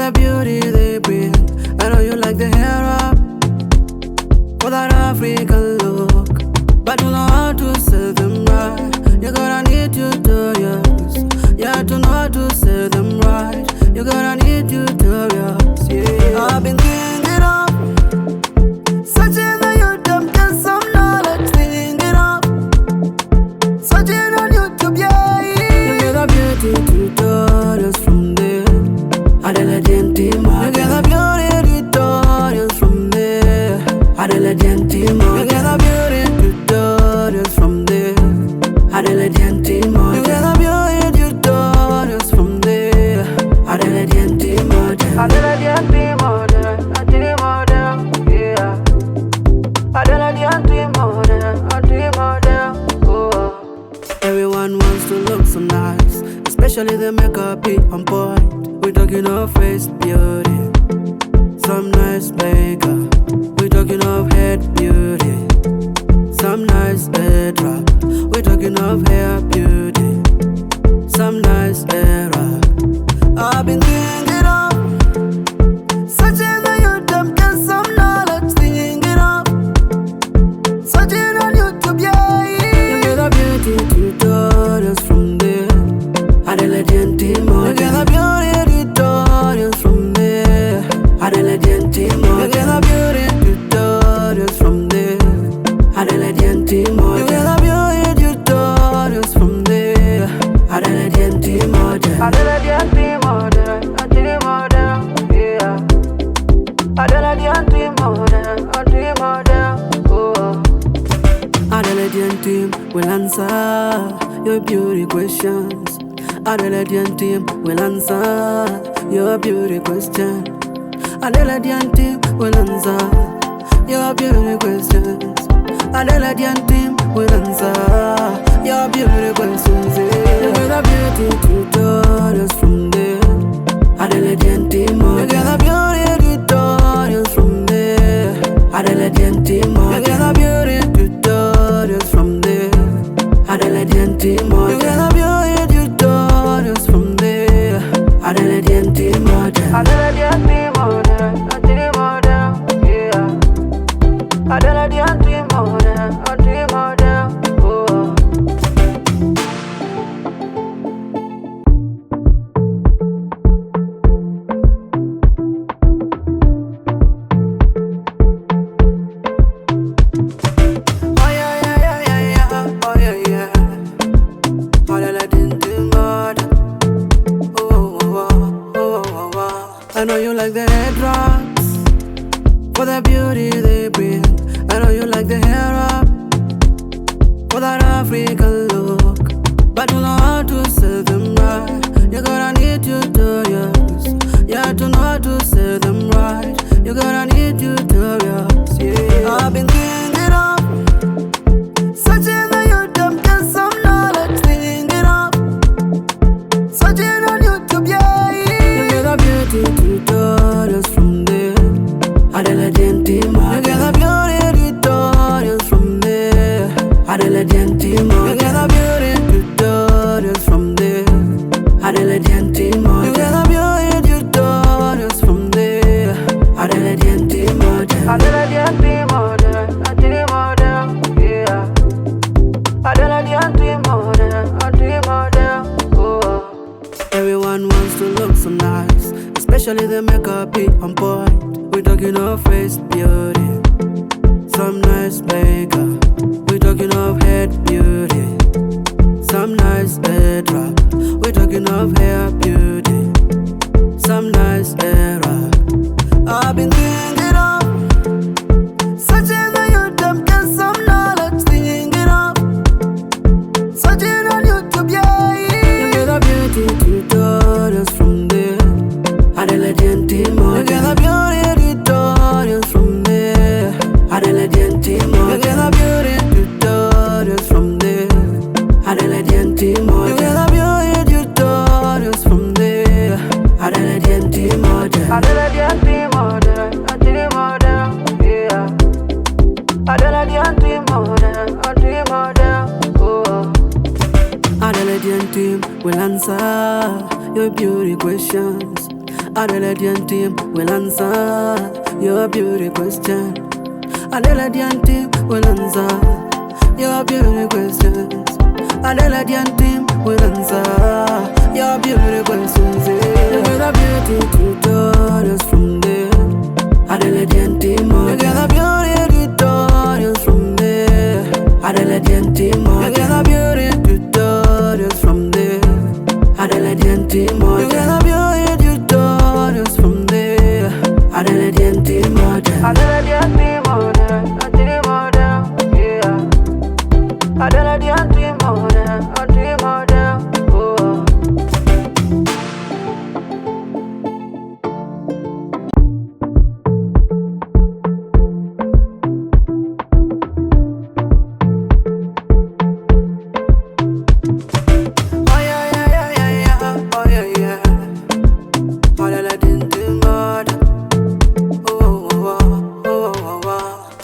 the beauty they bring. I know you like the hair up for that African look, but you know how to sell them right. You gotta need tutorials, yeah, to know how to sell them right. You gotta need tutorials, yeah. I've been thinking of searching on YouTube, get some knowledge, thinking of searching on YouTube, yeah. You get the beauty tutorials from there. Adela Gentima, you get the beauty tutorials from there. Adela Gentima, you get the beauty tutorials from there. Adela Gentima, you get the beauty tutorials from there. Adela Gentima, Adela Gentima, yeah. Adela Gentima, oh. Everyone wants to look so nice, especially the makeup be on point. We talking of face beauty, some nice makeup. We talking of head beauty, some nice headwrap. We talking of hair beauty, some nice hairwrap. I've been thinking of searching on YouTube, get some knowledge, thinking of searching on YouTube, yeah. You get the beauty tutorials from there. Adela Gentima, you get the beauty tutorials from there. Adela Gentima, you get the beauty tutorials from there. Adela Gentima, you get the beauty tutorials from there. Adela Gentima, Adela Gentima, yeah. Adela Gentima, oh. Adela Gentima will answer your beauty questions. Adela Gentima will answer your beauty question. Adela Gentima will answer your beauty questions. Adela Gentima will answer your beauty questions. You get the beauty tutorials from there. Adela Gentima, you get the beauty tutorials from there. Adela Gentima, you get the beauty tutorials from there. Adela Gentima, you get the beauty tutorials from there. Adela Gentima, Adela Gentima, yeah. Adela Gentima, oh. Oh yeah, oh yeah. Adela Gentima, oh. I know you like the headwraps for the beauty they bring. I know you like the hair up for that African look, but you know how to sell them right. You gotta need tutorials, yeah, to know how to sell them right. You gotta need tutorials, yeah. I've been thinking of searching on YouTube, get some knowledge, thinking of searching on YouTube, yeah. You get the beauty tutorials from there. Adela Gentima, you get the beauty tutorials from there. Adela Gentima, you get the beauty tutorials from there. Adela Gentima, you get the beauty tutorials from there. Adela Gentima, Adela Gentima, yeah. Adela Gentima, oh. Everyone wants to look so nice, especially the makeup be on point. We talking of face beauty, some nice makeup. We talking of head beauty, some nice headwrap. We talking of hair beauty, some nice hairwrap. I've been thinking of searching on YouTube, get some knowledge, thinking of searching on YouTube, yeah. You get the beauty tutorials from there. Adela Gentima, you get the beauty tutorials from there. Adela Gentima, you get the beauty tutorials from there. Adela Gentima, you get the beauty tutorials from there. Adela Gentima, Adela Gentima, yeah. Adela Gentima, oh. Adela Gentima will answer your beauty questions. Adelaide team will answer your beauty question. Adelaide team will answer your beauty questions. Adelaide team will answer your beauty questions. You get a beauty tutorials from there. Adelaide team, you get a beauty tutorials from there. Adelaide team, you get a beauty tutorials from there. Adelaide team, you get a beauty tutorials from there. Adelaide team, Adelaide team, yeah. Adelaide team,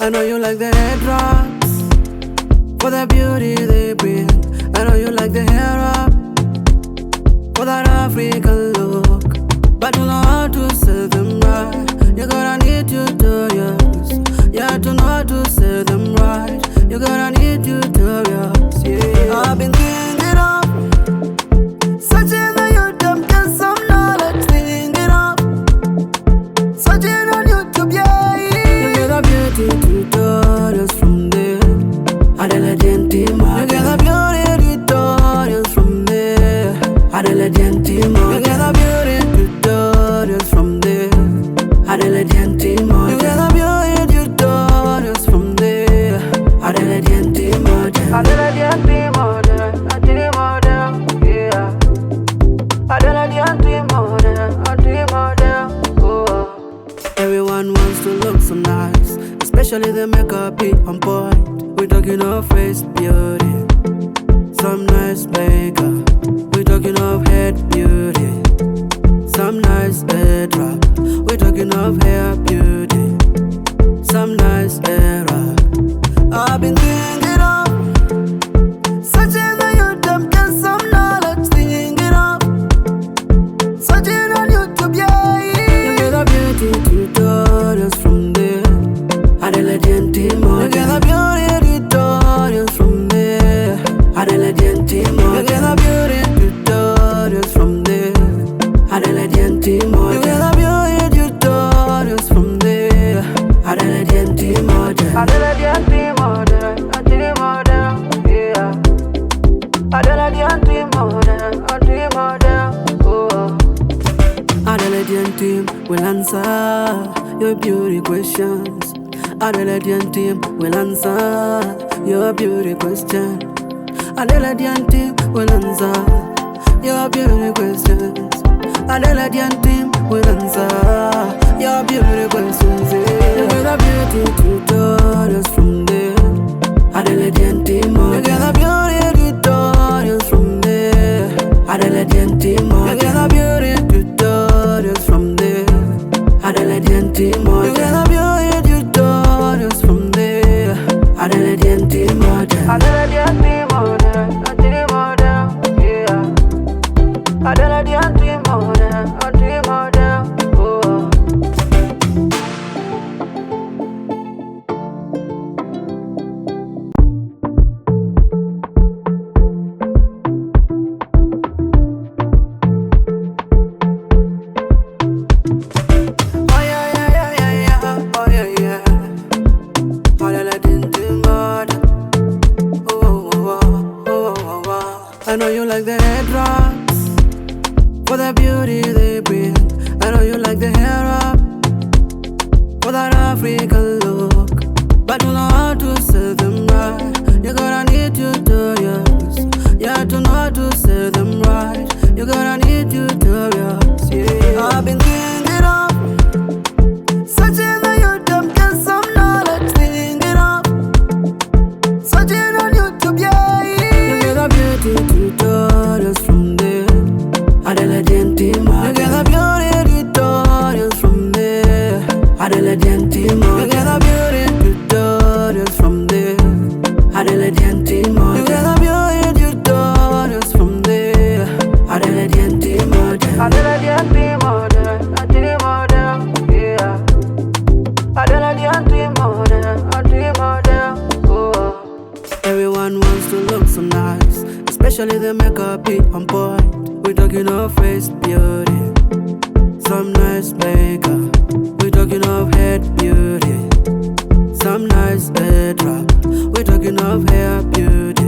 I know you like the headwraps for the beauty they bring. I know you like the hair up for that African look, but you know how to sell them right. You gotta need tutorials, yeah, to know how to sell them right. You gotta need tutorials, yeah. I've been thinking of searching on YouTube, get some knowledge, thinking of searching on YouTube, yeah. You get a beauty tutorials from there. Adelaide team, you get a beauty tutorials from there. Adelaide team, you get a beauty tutorials from there. Adelaide team, you get a beauty tutorials from there. Adelaide team, Adelaide team, yeah. Adelaide team, oh. Everyone wants to look so nice, especially the makeup be on point. We're talking of face beauty, some nice makeup. We're talking of head beauty, some nice headwrap. We're talking of hair beauty, some nice hair wrap. I've been thinking of searching on YouTube, get some knowledge, thinking of searching on YouTube, yeah. You get a beauty tutorials from there. Adelaide team, you get a beauty tutorials from there. Adelaide team, you get a beauty tutorials from there. Adelaide team, you get a beauty tutorials from there. Adelaide team, Adelaide team, yeah. Adelaide team, oh. Adelaide team will answer your beauty questions. Adelaide team will answer your beauty question. Adelaide team will answer your beauty questions. Adelaide team will answer your beauty questions. You get a beauty tutorials from there. Adelaide team, you get a beauty tutorials from there. Adelaide team, you get a beauty tutorials from there. Adelaide team, you get a beauty tutorials from there. Adelaide team, Adelaide team, yeah. Adelaide team, oh. I know you like the headwraps for the beauty they bring. I know you like the hair up for that African look, but you know how to sell them right. You gotta need tutorials, yeah, to know how to sell them right. You gotta need tutorials, yeah. I've been thinking of searching on YouTube, get some knowledge, thinking of searching on YouTube, yeah. You get a beauty tutorials from there. Adelaide team, you get a beauty tutorials from there. Adelaide team, you get a beauty tutorials from there. Adelaide team, you get a beauty especially the makeup be on point. We talking of face beauty, some nice makeup. We talking of head beauty, some nice headwrap. We talking of hair beauty.